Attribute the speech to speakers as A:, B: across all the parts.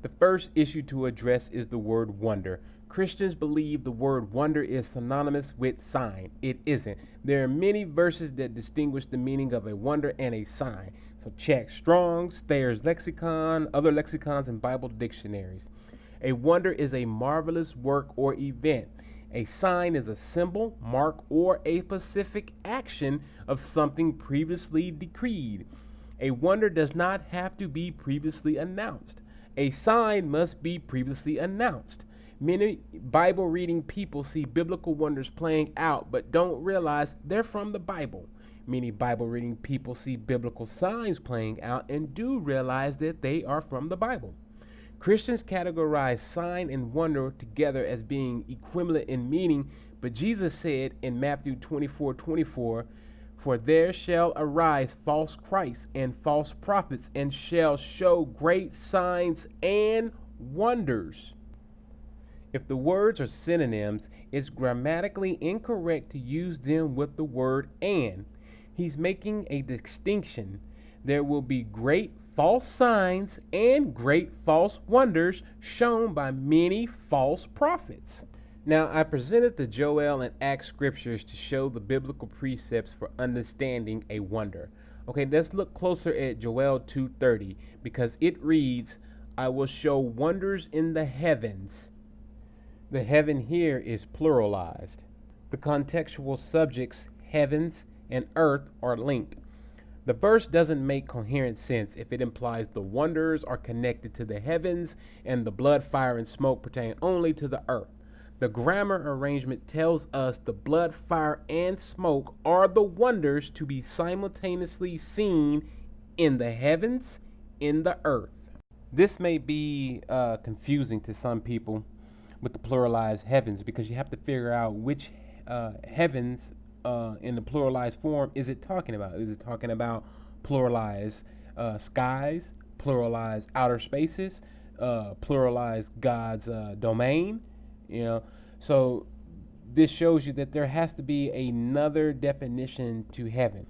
A: The first issue to address is the word wonder. Christians believe the word wonder is synonymous with sign. It isn't. There are many verses that distinguish the meaning of a wonder and a sign. So check Strong's, Thayer's lexicon, other lexicons, and Bible dictionaries. A wonder is a marvelous work or event. A sign is a symbol, mark, or a specific action of something previously decreed. A wonder does not have to be previously announced. A sign must be previously announced. Many Bible reading people see biblical wonders playing out but don't realize they're from the Bible. Many Bible reading people see biblical signs playing out and do realize that they are from the Bible. Christians categorize sign and wonder together as being equivalent in meaning, but Jesus said in Matthew 24:24, "For there shall arise false Christs and false prophets, and shall show great signs and wonders." If the words are synonyms, it's grammatically incorrect to use them with the word and. He's making a distinction. There will be great false signs and great false wonders shown by many false prophets. Now, I presented the Joel and Acts scriptures to show the biblical precepts for understanding a wonder. Okay, let's look closer at Joel 2:30 because it reads, "I will show wonders in the heavens." The heaven here is pluralized. The contextual subjects heavens and earth are linked. The verse doesn't make coherent sense if it implies the wonders are connected to the heavens and the blood, fire, and smoke pertain only to the earth. The grammar arrangement tells us the blood, fire, and smoke are the wonders to be simultaneously seen in the heavens, in the earth. This may be confusing to some people with the pluralized heavens because you have to figure out which heavens in the pluralized form is it talking about. Is it talking about pluralized skies, pluralized outer spaces, pluralized God's domain? So this shows you that there has to be another definition to heaven.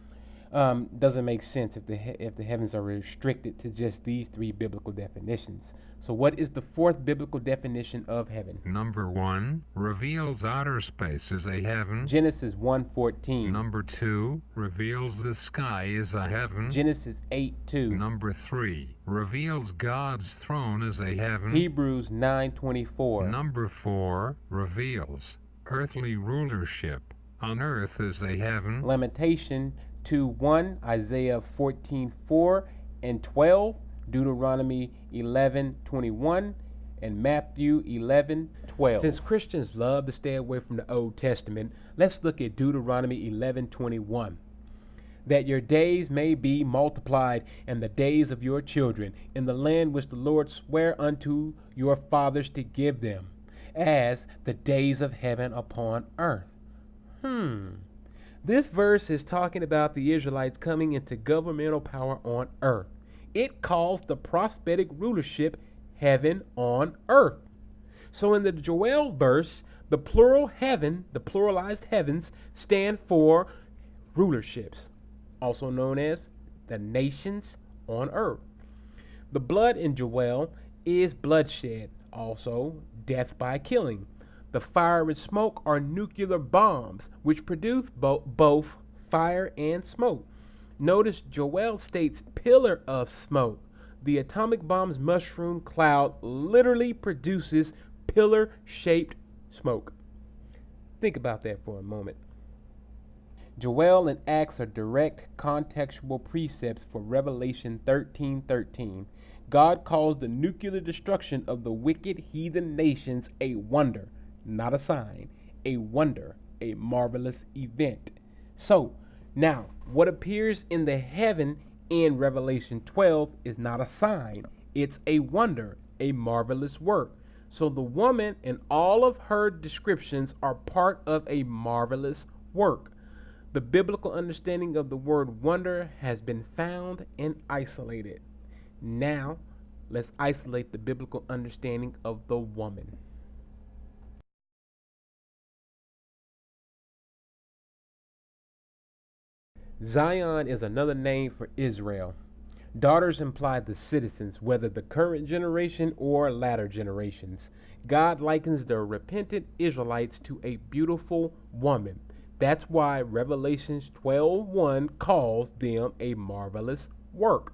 A: Doesn't make sense if the heavens are restricted to just these three biblical definitions. So what is the fourth biblical definition of heaven?
B: Number 1, reveals outer space as a heaven.
A: Genesis 1:14.
B: Number 2, reveals the sky as a heaven.
A: Genesis 8:2.
B: Number 3, reveals God's throne as a heaven.
A: Hebrews 9:24.
B: Number 4, reveals earthly rulership on earth as a heaven.
A: Lamentation 2:1, Isaiah 14:4 and 12, Deuteronomy 11:21, and Matthew 11:12. Since Christians love to stay away from the Old Testament, let's look at Deuteronomy 11:21. "That your days may be multiplied, and the days of your children, in the land which the Lord sware unto your fathers to give them, as the days of heaven upon earth." This verse is talking about the Israelites coming into governmental power on earth. It calls the prophetic rulership heaven on earth. So in the Joel verse, the plural heaven, the pluralized heavens, stand for rulerships, also known as the nations on earth. The blood in Joel is bloodshed, also death by killing. The fire and smoke are nuclear bombs, which produce both fire and smoke. Notice Joel states pillar of smoke. The atomic bomb's mushroom cloud literally produces pillar-shaped smoke. Think about that for a moment. Joel and Acts are direct contextual precepts for Revelation 13:13. God calls the nuclear destruction of the wicked heathen nations a wonder, not a sign, a wonder, a marvelous event. So, now, what appears in the heaven in Revelation 12 is not a sign. It's a wonder, a marvelous work. So the woman and all of her descriptions are part of a marvelous work. The biblical understanding of the word wonder has been found and isolated. Now, let's isolate the biblical understanding of the woman. Zion is another name for Israel. Daughters imply the citizens, whether the current generation or latter generations. God likens the repentant Israelites to a beautiful woman. That's why Revelations 12:1 calls them a marvelous work.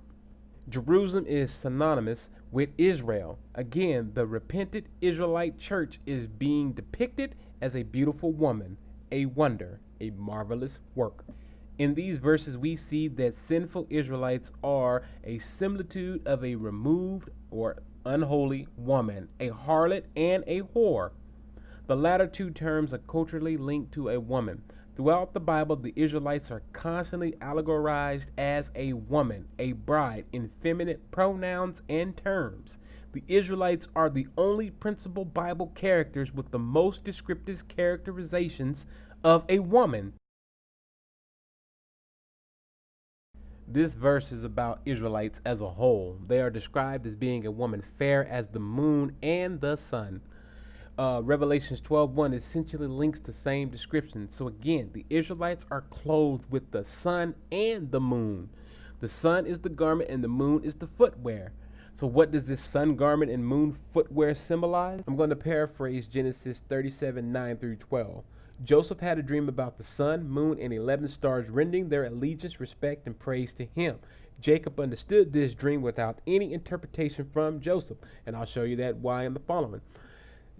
A: Jerusalem is synonymous with Israel. Again, the repentant Israelite church is being depicted as a beautiful woman, a wonder, a marvelous work. In these verses, we see that sinful Israelites are a similitude of a removed or unholy woman, a harlot, and a whore. The latter two terms are culturally linked to a woman. Throughout the Bible, the Israelites are constantly allegorized as a woman, a bride, in feminine pronouns and terms. The Israelites are the only principal Bible characters with the most descriptive characterizations of a woman. This verse is about Israelites as a whole. They are described as being a woman fair as the moon and the sun. Revelations 12:1 essentially links the same description. So again, the Israelites are clothed with the sun and the moon. The sun is the garment and the moon is the footwear. So what does this sun garment and moon footwear symbolize? I'm going to paraphrase Genesis 37:9-12. Joseph had a dream about the sun, moon, and 11 stars rendering their allegiance, respect, and praise to him. Jacob understood this dream without any interpretation from Joseph, and I'll show you that why in the following.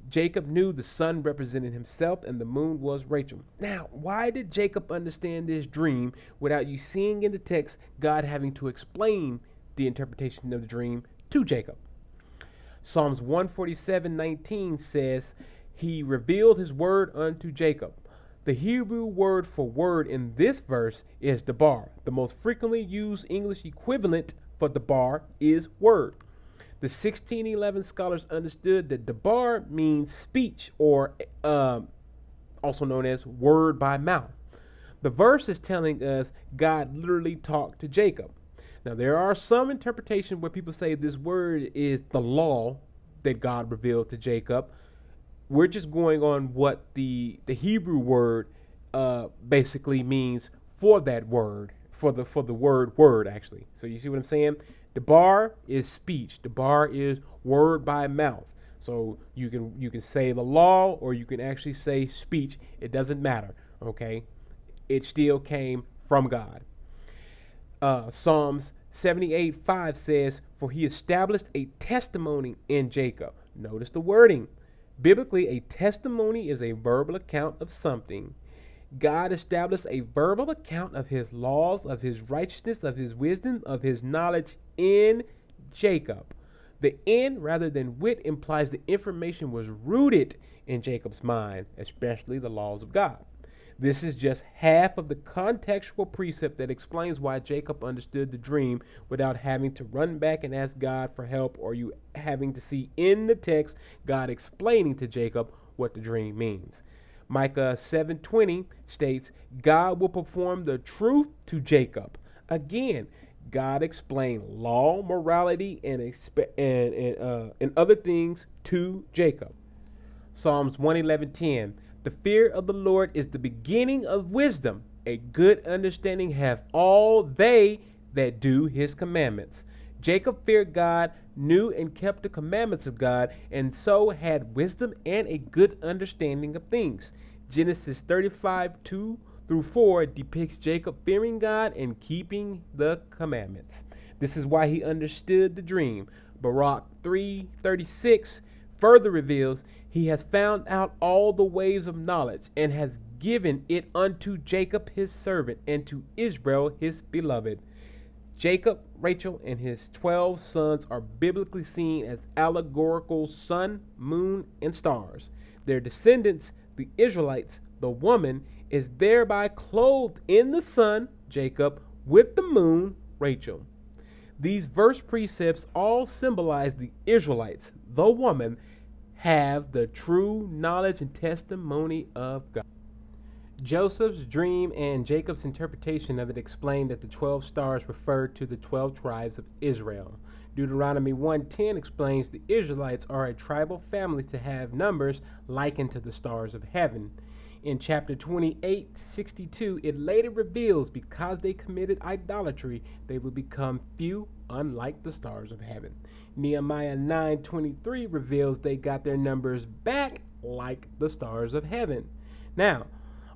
A: Jacob knew the sun represented himself and the moon was Rachel. Now, why did Jacob understand this dream without you seeing in the text God having to explain the interpretation of the dream to Jacob? Psalms 147:19 says, He revealed his word unto Jacob. The Hebrew word for word in this verse is debar. The most frequently used English equivalent for debar is word. The 1611 scholars understood that debar means speech, or also known as word by mouth. The verse is telling us God literally talked to Jacob. Now, there are some interpretations where people say this word is the law that God revealed to Jacob. We're just going on what the Hebrew word basically means for that word, for the word actually. So you see what I'm saying? Debar is speech. Debar is word by mouth. So you can say the law or you can actually say speech. It doesn't matter. Okay, it still came from God. Psalms 78:5 says, "For he established a testimony in Jacob." Notice the wording. Biblically, a testimony is a verbal account of something. God established a verbal account of his laws, of his righteousness, of his wisdom, of his knowledge in Jacob. The "in" rather than "with" implies the information was rooted in Jacob's mind, especially the laws of God. This is just half of the contextual precept that explains why Jacob understood the dream without having to run back and ask God for help, or you having to see in the text God explaining to Jacob what the dream means. Micah 7:20 states, God will perform the truth to Jacob. Again, God explained law, morality, and other things to Jacob. Psalms 111:10. The fear of the Lord is the beginning of wisdom. A good understanding have all they that do his commandments. Jacob feared God, knew and kept the commandments of God, and so had wisdom and a good understanding of things. Genesis 35:2-4 depicts Jacob fearing God and keeping the commandments. This is why he understood the dream. Baruch 3:36 further reveals, he has found out all the ways of knowledge and has given it unto Jacob his servant and to Israel his beloved. Jacob, Rachel, and his 12 sons are biblically seen as allegorical sun, moon, and stars. Their descendants, the Israelites, the woman, is thereby clothed in the sun, Jacob, with the moon, Rachel. These verse precepts all symbolize the Israelites, the woman, have the true knowledge and testimony of God. Joseph's dream and Jacob's interpretation of it explained that the 12 stars referred to the 12 tribes of Israel. Deuteronomy 1:10 explains the Israelites are a tribal family to have numbers likened to the stars of heaven. In chapter 28:62, it later reveals because they committed idolatry, they would become few unlike the stars of heaven. Nehemiah 9:23 reveals they got their numbers back like the stars of heaven. Now,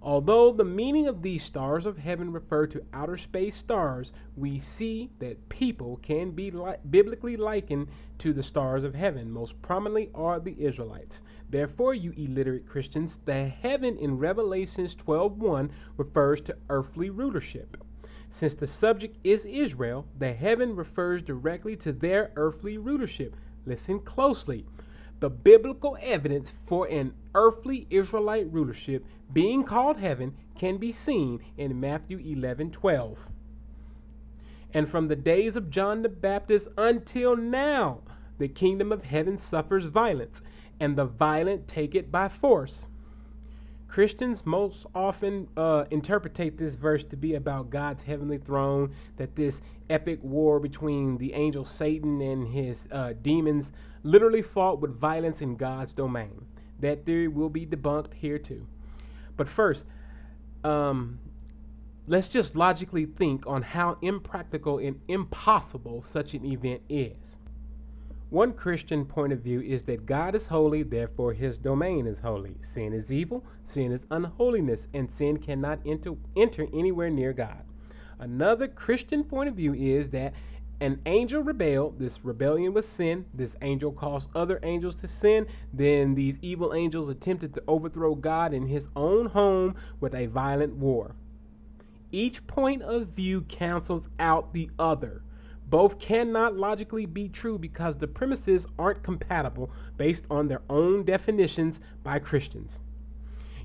A: although the meaning of these stars of heaven refer to outer space stars, we see that people can be biblically likened to the stars of heaven. Most prominently are the Israelites. Therefore, you illiterate Christians, the heaven in Revelations 12:1 refers to earthly rulership. Since the subject is Israel, the heaven refers directly to their earthly rulership. Listen closely. The biblical evidence for an earthly Israelite rulership being called heaven can be seen in Matthew 11:12. And from the days of John the Baptist until now, the kingdom of heaven suffers violence, and the violent take it by force. Christians most often interpret this verse to be about God's heavenly throne, that this epic war between the angel Satan and his demons literally fought with violence in God's domain. That theory will be debunked here too. But first, let's just logically think on how impractical and impossible such an event is. One Christian point of view is that God is holy, therefore his domain is holy. Sin is evil, sin is unholiness, and sin cannot enter anywhere near God. Another Christian point of view is that an angel rebelled, this rebellion was sin, this angel caused other angels to sin, then these evil angels attempted to overthrow God in his own home with a violent war. Each point of view cancels out the other. Both cannot logically be true because the premises aren't compatible based on their own definitions by Christians.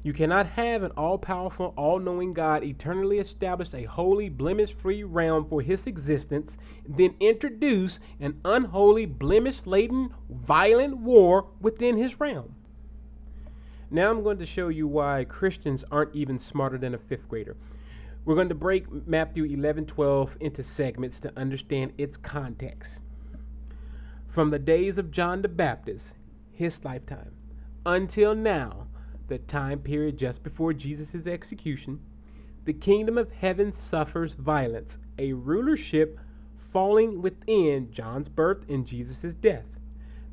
A: You cannot have an all-powerful, all-knowing God eternally establish a holy, blemish-free realm for his existence, then introduce an unholy, blemish-laden, violent war within his realm. Now I'm going to show you why Christians aren't even smarter than a fifth grader. We're going to break Matthew 11:12 into segments to understand its context. From the days of John the Baptist, his lifetime, until now, the time period just before Jesus' execution, the kingdom of heaven suffers violence, a rulership falling within John's birth and Jesus' death.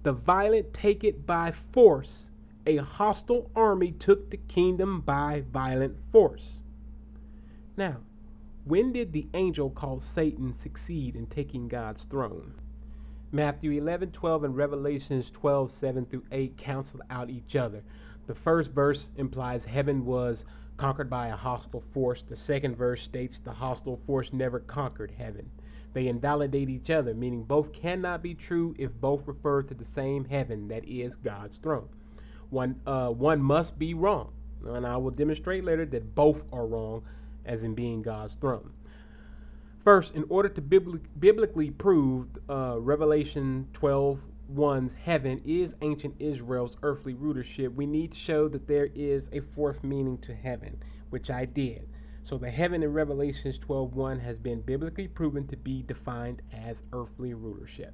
A: The violent take it by force. A hostile army took the kingdom by violent force. Now, when did the angel called Satan succeed in taking God's throne? Matthew 11:12 and Revelations 12:7-8 cancel out each other. The first verse implies heaven was conquered by a hostile force. The second verse states the hostile force never conquered heaven. They invalidate each other, meaning both cannot be true if both refer to the same heaven, that is God's throne. One must be wrong, and I will demonstrate later that both are wrong, as in being God's throne. First, in order to biblically prove Revelation 12:1's heaven is ancient Israel's earthly rulership, we need to show that there is a fourth meaning to heaven, which I did. So the heaven in Revelations 12:1 has been biblically proven to be defined as earthly rulership.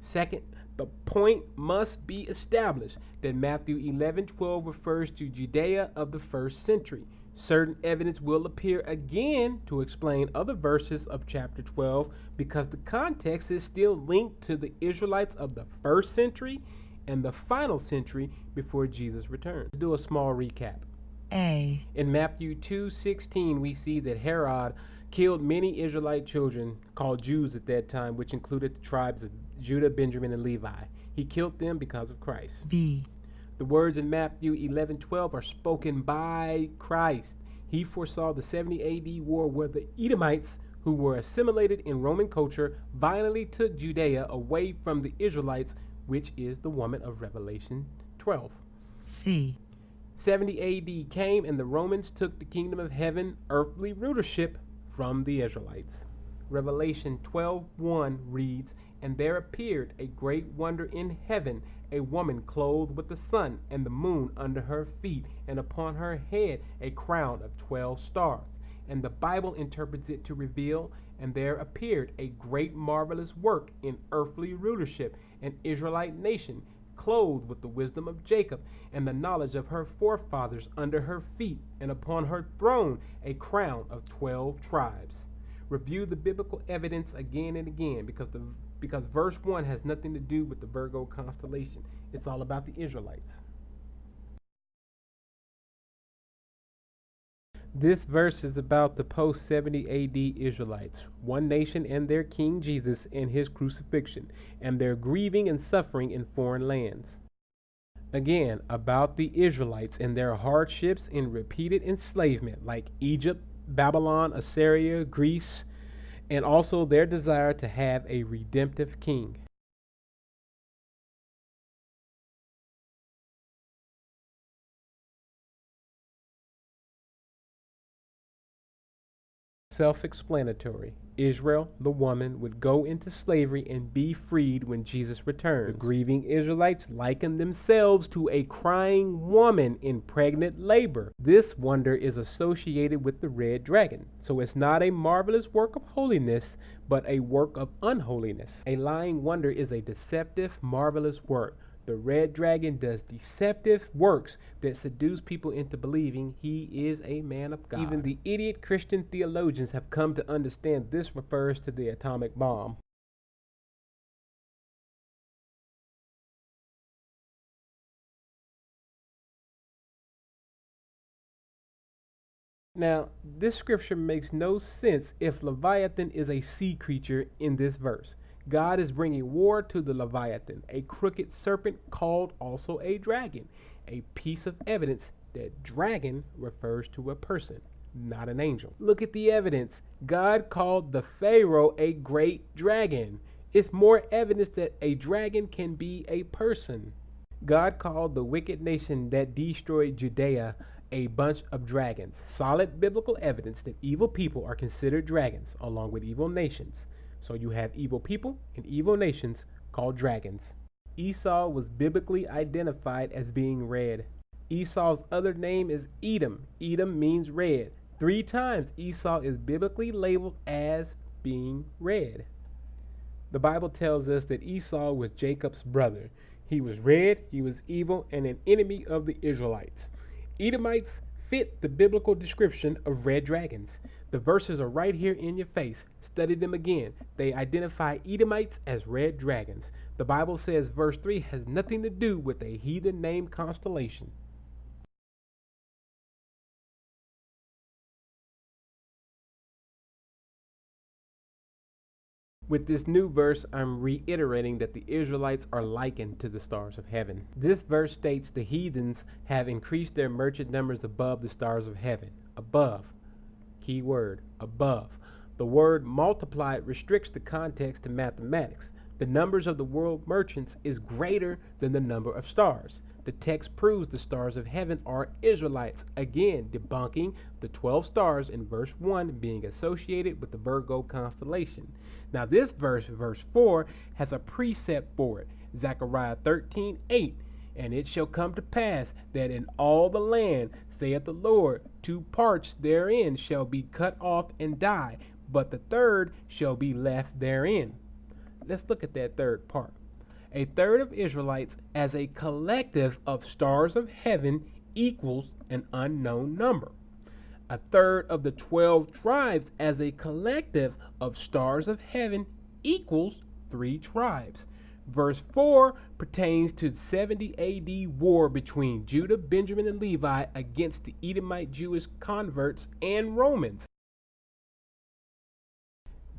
A: Second, the point must be established that Matthew 11:12 refers to Judea of the first century. Certain evidence will appear again to explain other verses of chapter 12 because the context is still linked to the Israelites of the first century and the final century before Jesus returns. Let's do a small recap. In Matthew 2:16, we see that Herod killed many Israelite children called Jews at that time, which included the tribes of Judah, Benjamin, and Levi. He killed them because of Christ. The words in Matthew 11:12 are spoken by Christ. He foresaw the 70 AD war where the Edomites, who were assimilated in Roman culture, violently took Judea away from the Israelites, which is the woman of Revelation 12. 70 AD came and the Romans took the kingdom of heaven, earthly rulership, from the Israelites. Revelation 12:1 reads, "And there appeared a great wonder in heaven, a woman clothed with the sun and the moon under her feet, and upon her head a crown of 12 stars." And the Bible interprets it to reveal, "And there appeared a great marvelous work in earthly rulership, an Israelite nation, clothed with the wisdom of Jacob and the knowledge of her forefathers under her feet, and upon her throne a crown of 12 tribes." Review the biblical evidence again and again because verse 1 has nothing to do with the Virgo constellation. It's all about the Israelites. This verse is about the post 70 AD Israelites, one nation and their King Jesus and his crucifixion, and their grieving and suffering in foreign lands. Again, about the Israelites and their hardships in repeated enslavement like Egypt, Babylon, Assyria, Greece, and also their desire to have a redemptive king. Self-explanatory. Israel, the woman, would go into slavery and be freed when Jesus returned. The grieving Israelites liken themselves to a crying woman in pregnant labor. This wonder is associated with the red dragon. So it's not a marvelous work of holiness, but a work of unholiness. A lying wonder is a deceptive, marvelous work. The red dragon does deceptive works that seduce people into believing he is a man of God. Even the idiot Christian theologians have come to understand this refers to the atomic bomb. Now, this scripture makes no sense if Leviathan is a sea creature in this verse. God is bringing war to the Leviathan, a crooked serpent called also a dragon, a piece of evidence that dragon refers to a person, not an angel. Look at the evidence. God called the Pharaoh a great dragon. It's more evidence that a dragon can be a person. God called the wicked nation that destroyed Judea a bunch of dragons. Solid biblical evidence that evil people are considered dragons along with evil nations. So you have evil people and evil nations called dragons. Esau was biblically identified as being red. Esau's other name is Edom. Edom means red. 3 times Esau is biblically labeled as being red. The Bible tells us that Esau was Jacob's brother. He was red, he was evil, and an enemy of the Israelites. Edomites fit the biblical description of red dragons. The verses are right here in your face. Study them again. They identify Edomites as red dragons. The Bible says verse 3 has nothing to do with a heathen named Constellation. With this new verse, I'm reiterating that the Israelites are likened to the stars of heaven. This verse states the heathens have increased their merchant numbers above the stars of heaven. Above. Key word, above. The word multiplied restricts the context to mathematics. The numbers of the world merchants is greater than the number of stars. The text proves the stars of heaven are Israelites, again debunking the 12 stars in verse 1 being associated with the Virgo constellation. Now this verse, verse 4, has a precept for it. Zechariah 13:8. And it shall come to pass that in all the land, saith the Lord, 2 parts therein shall be cut off and die, but the third shall be left therein. Let's look at that third part. A third of Israelites as a collective of stars of heaven equals an unknown number. A third of the 12 tribes as a collective of stars of heaven equals 3 tribes. Verse 4 pertains to 70 AD war between Judah, Benjamin, and Levi against the Edomite Jewish converts and Romans.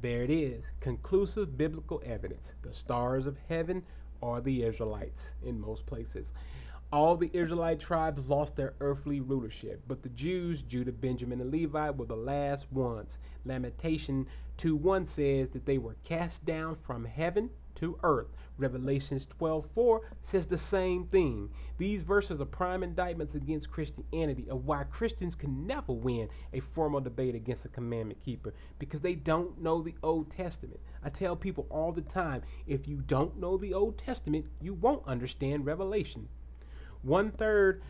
A: There it is, conclusive biblical evidence. The stars of heaven are the Israelites in most places. All the Israelite tribes lost their earthly rulership, but the Jews, Judah, Benjamin, and Levi, were the last ones. Lamentation 2:1 says that they were cast down from heaven to earth. Revelations 12:4 says the same thing. These verses are prime indictments against Christianity of why Christians can never win a formal debate against a commandment keeper, because they don't know the Old Testament. I tell people all the time, if you don't know the Old Testament, you won't understand Revelation. 1/3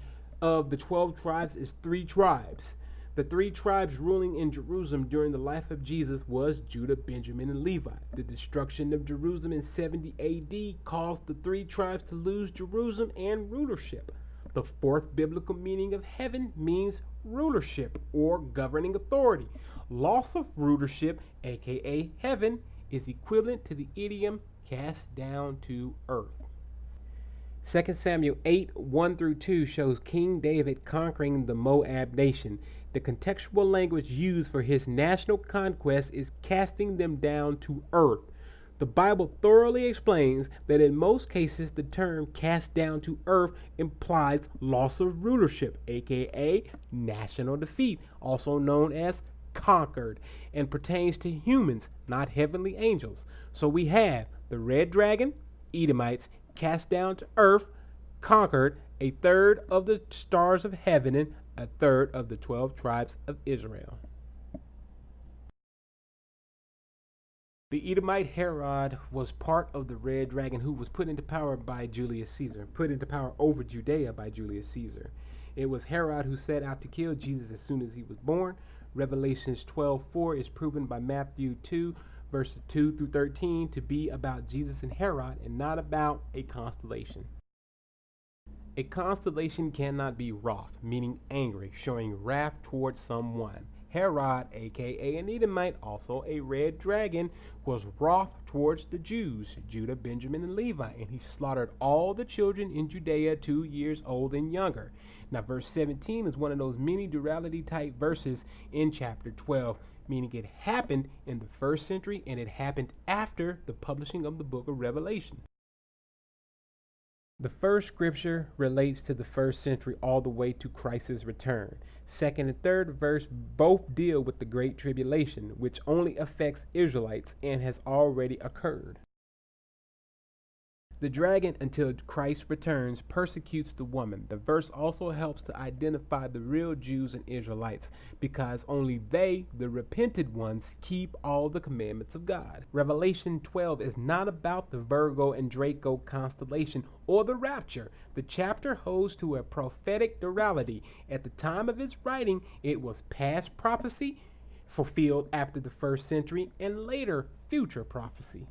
A: of the 12 tribes is 3 tribes. The 3 tribes ruling in Jerusalem during the life of Jesus was Judah, Benjamin, and Levi. The destruction of Jerusalem in 70 AD caused the 3 tribes to lose Jerusalem and rulership. The 4th biblical meaning of heaven means rulership or governing authority. Loss of rulership, aka heaven, is equivalent to the idiom cast down to earth. 2 Samuel 8, 1 through 2 shows King David conquering the Moab nation. The contextual language used for his national conquest is casting them down to earth. The Bible thoroughly explains that in most cases the term cast down to earth implies loss of rulership, aka national defeat, also known as conquered, and pertains to humans, not heavenly angels. So we have the red dragon, Edomites, cast down to earth, conquered, a third of the stars of heaven, and a third of the 12 tribes of Israel. The Edomite Herod was part of the red dragon who was put into power by Julius Caesar, put into power over Judea by Julius Caesar. It was Herod who set out to kill Jesus as soon as he was born. Revelations 12:4 is proven by Matthew 2, verses 2 through 13 to be about Jesus and Herod and not about a constellation. A constellation cannot be wroth, meaning angry, showing wrath towards someone. Herod, aka an Edomite, also a red dragon, was wroth towards the Jews, Judah, Benjamin, and Levi, and he slaughtered all the children in Judea 2 years old and younger. Now, verse 17 is one of those many duality type verses in chapter 12, meaning it happened in the first century and it happened after the publishing of the book of Revelation. The first scripture relates to the first century all the way to Christ's return. Second and third verse both deal with the Great Tribulation, which only affects Israelites and has already occurred. The dragon, until Christ returns, persecutes the woman. The verse also helps to identify the real Jews and Israelites, because only they, the repented ones, keep all the commandments of God. Revelation 12 is not about the Virgo and Draco constellation or the rapture. The chapter holds to a prophetic duality. At the time of its writing, it was past prophecy, fulfilled after the first century, and later future prophecy.